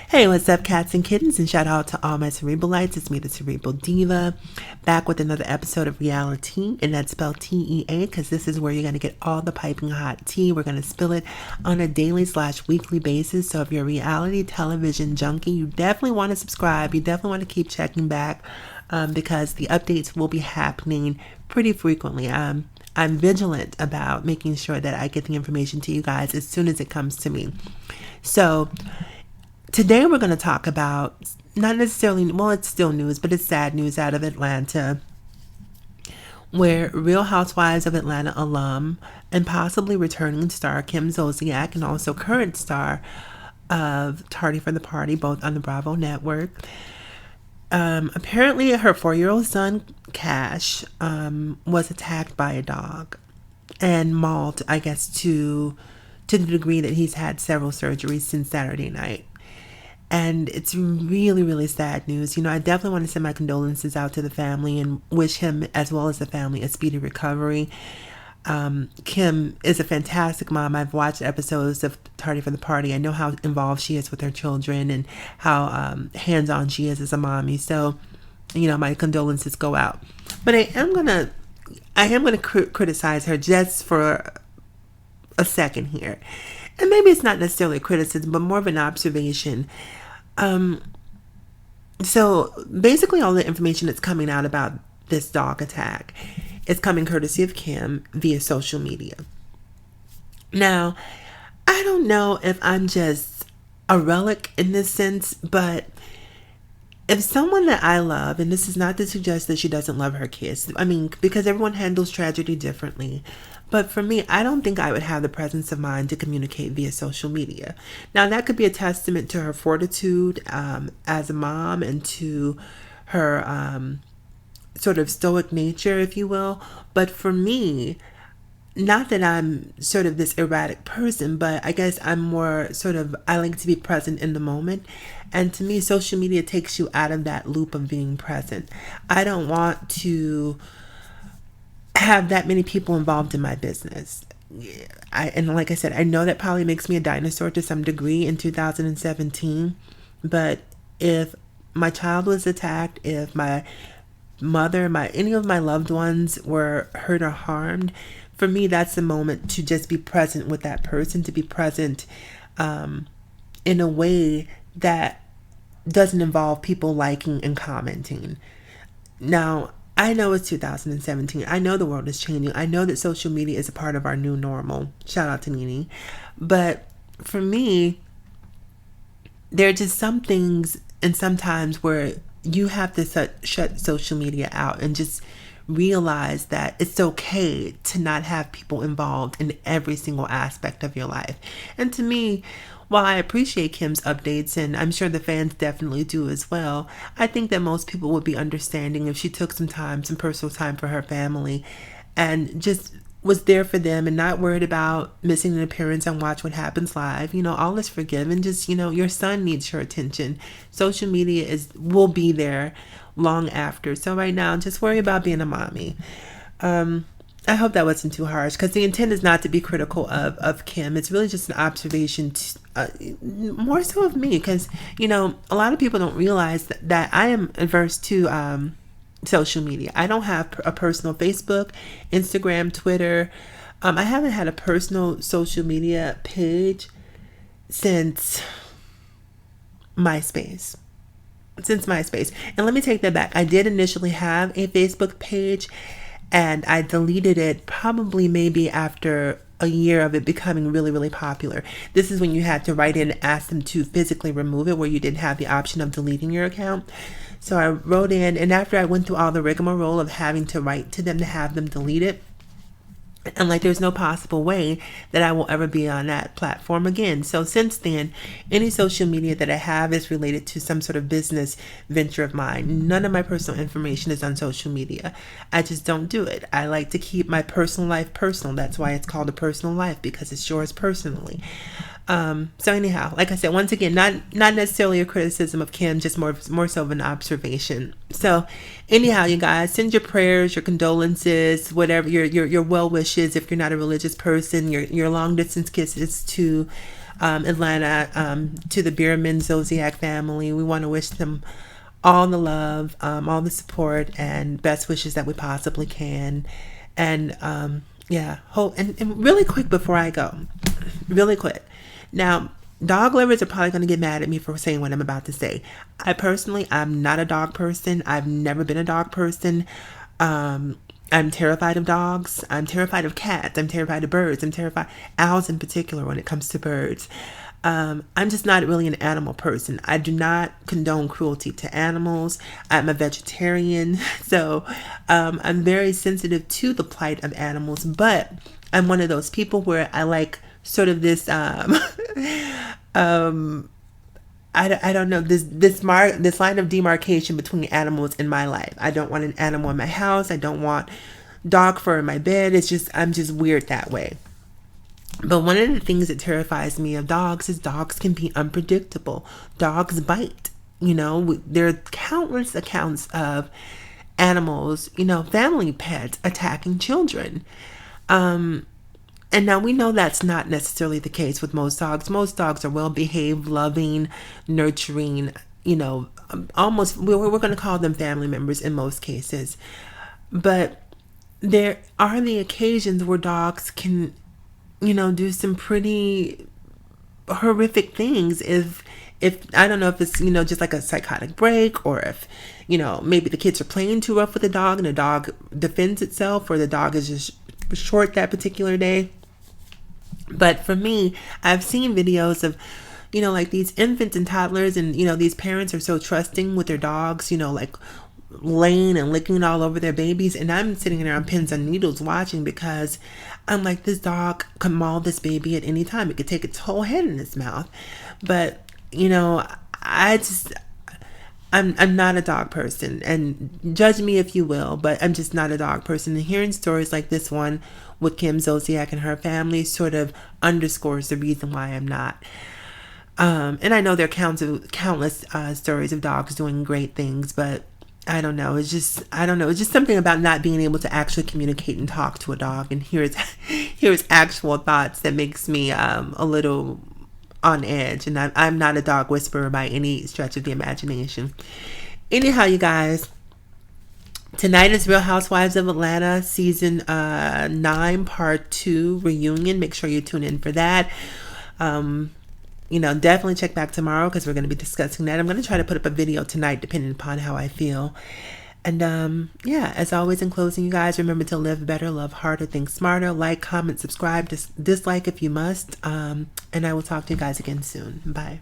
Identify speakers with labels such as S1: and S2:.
S1: Hey, what's up, cats and kittens? And shout out to all my Cerebralites. It's me, the Cerebral Diva, back with another episode of RealiTEA, and that's spelled TEA, because this is where you're going to get all the piping hot tea. We're going to spill it on a daily/weekly basis. So if you're a reality television junkie, you definitely want to subscribe. You definitely want to keep checking back because the updates will be happening pretty frequently. I'm vigilant about making sure that I get the information to you guys as soon as it comes to me. So today we're going to talk about, not necessarily, well, it's still news, but it's sad news out of Atlanta, where Real Housewives of Atlanta alum and possibly returning star Kim Zolciak, and also current star of Tardy for the Party, both on the Bravo network. Apparently her 4-year-old son, Kash, was attacked by a dog and mauled, I guess, to the degree that he's had several surgeries since Saturday night. And it's really, really sad news. I definitely want to send my condolences out to the family and wish him, as well as the family, a speedy recovery. Kim is a fantastic mom. I've watched episodes of Tardy for the Party. I know how involved she is with her children and how hands-on she is as a mommy. So, my condolences go out. But I am gonna criticize her just for a second here. And maybe it's not necessarily a criticism, but more of an observation. So basically all the information that's coming out about this dog attack is coming courtesy of Kim via social media. Now, I don't know if I'm just a relic in this sense, but if someone that I love, and this is not to suggest that she doesn't love her kids, because everyone handles tragedy differently. But for me, I don't think I would have the presence of mind to communicate via social media. Now, that could be a testament to her fortitude as a mom and to her sort of stoic nature, if you will. But for me, not that I'm sort of this erratic person, but I guess I'm more I like to be present in the moment. And to me, social media takes you out of that loop of being present. I don't want to have that many people involved in my business. And like I said, I know that probably makes me a dinosaur to some degree in 2017, but if my child was attacked, if my mother, any of my loved ones were hurt or harmed, for me, that's the moment to just be present with that person, to be present in a way that doesn't involve people liking and commenting. Now, I know it's 2017. I know the world is changing. I know that social media is a part of our new normal. Shout out to Nene. But for me, there are just some things and sometimes where you have to shut social media out and just realize that it's okay to not have people involved in every single aspect of your life. And to me, while I appreciate Kim's updates, and I'm sure the fans definitely do as well, I think that most people would be understanding if she took some personal time for her family and just was there for them and not worried about missing an appearance on Watch What Happens Live. All is forgiven. Just, your son needs your attention. Social media will be there long after. So right now, just worry about being a mommy. I hope that wasn't too harsh, because the intent is not to be critical of Kim. It's really just an observation, more so of me, because, a lot of people don't realize that I am averse to social media. I don't have a personal Facebook, Instagram, Twitter. I haven't had a personal social media page since MySpace. And let me take that back. I did initially have a Facebook page, and I deleted it probably maybe after a year of it becoming really, really popular. This is when you had to write in and ask them to physically remove it, where you didn't have the option of deleting your account. So I wrote in, and after I went through all the rigmarole of having to write to them to have them delete it, and there's no possible way that I will ever be on that platform again. So since then, any social media that I have is related to some sort of business venture of mine. None of my personal information is on social media. I just don't do it. I like to keep my personal life personal. That's why it's called a personal life, because it's yours personally. So anyhow, like I said, once again, not necessarily a criticism of Kim, just more so of an observation. So anyhow, you guys, send your prayers, your condolences, whatever, your well wishes, if you're not a religious person, your long distance kisses to Atlanta, to the Biermann Zociak family. We want to wish them all the love, all the support, and best wishes that we possibly can. And yeah, and really quick before I go, really quick. Now, dog lovers are probably going to get mad at me for saying what I'm about to say. I'm not a dog person. I've never been a dog person. I'm terrified of dogs. I'm terrified of cats. I'm terrified of birds. I'm terrified owls in particular when it comes to birds. I'm just not really an animal person. I do not condone cruelty to animals. I'm a vegetarian, so I'm very sensitive to the plight of animals. But I'm one of those people where I like sort of this I don't know, this line of demarcation between animals in my life. I don't want an animal in my house. I don't want dog fur in my bed. I'm just weird that way. But one of the things that terrifies me of dogs is dogs can be unpredictable. Dogs bite. There are countless accounts of animals, family pets attacking children. And now we know that's not necessarily the case with most dogs. Most dogs are well-behaved, loving, nurturing, almost, we're going to call them family members in most cases. But there are the occasions where dogs can, do some pretty horrific things if I don't know if it's, just like a psychotic break, or if, maybe the kids are playing too rough with the dog and the dog defends itself, or the dog is just short that particular day. But for me, I've seen videos of, like these infants and toddlers, and, these parents are so trusting with their dogs, like laying and licking all over their babies. And I'm sitting there on pins and needles watching, because I'm like, this dog could maul this baby at any time. It could take its whole head in its mouth. But, I'm not a dog person, and judge me if you will, but I'm just not a dog person. And hearing stories like this one with Kim Zolciak and her family sort of underscores the reason why I'm not. And I know there are countless stories of dogs doing great things, but I don't know. It's just something about not being able to actually communicate and talk to a dog and hear its actual thoughts that makes me a little on edge. And I'm not a dog whisperer by any stretch of the imagination. Anyhow, you guys, tonight is Real Housewives of Atlanta season 9 part 2 reunion. Make sure you tune in for that. Definitely check back tomorrow, because we're going to be discussing that. I'm going to try to put up a video tonight depending upon how I feel. And as always, in closing, you guys, remember to live better, love harder, think smarter, like, comment, subscribe, dislike if you must. And I will talk to you guys again soon. Bye.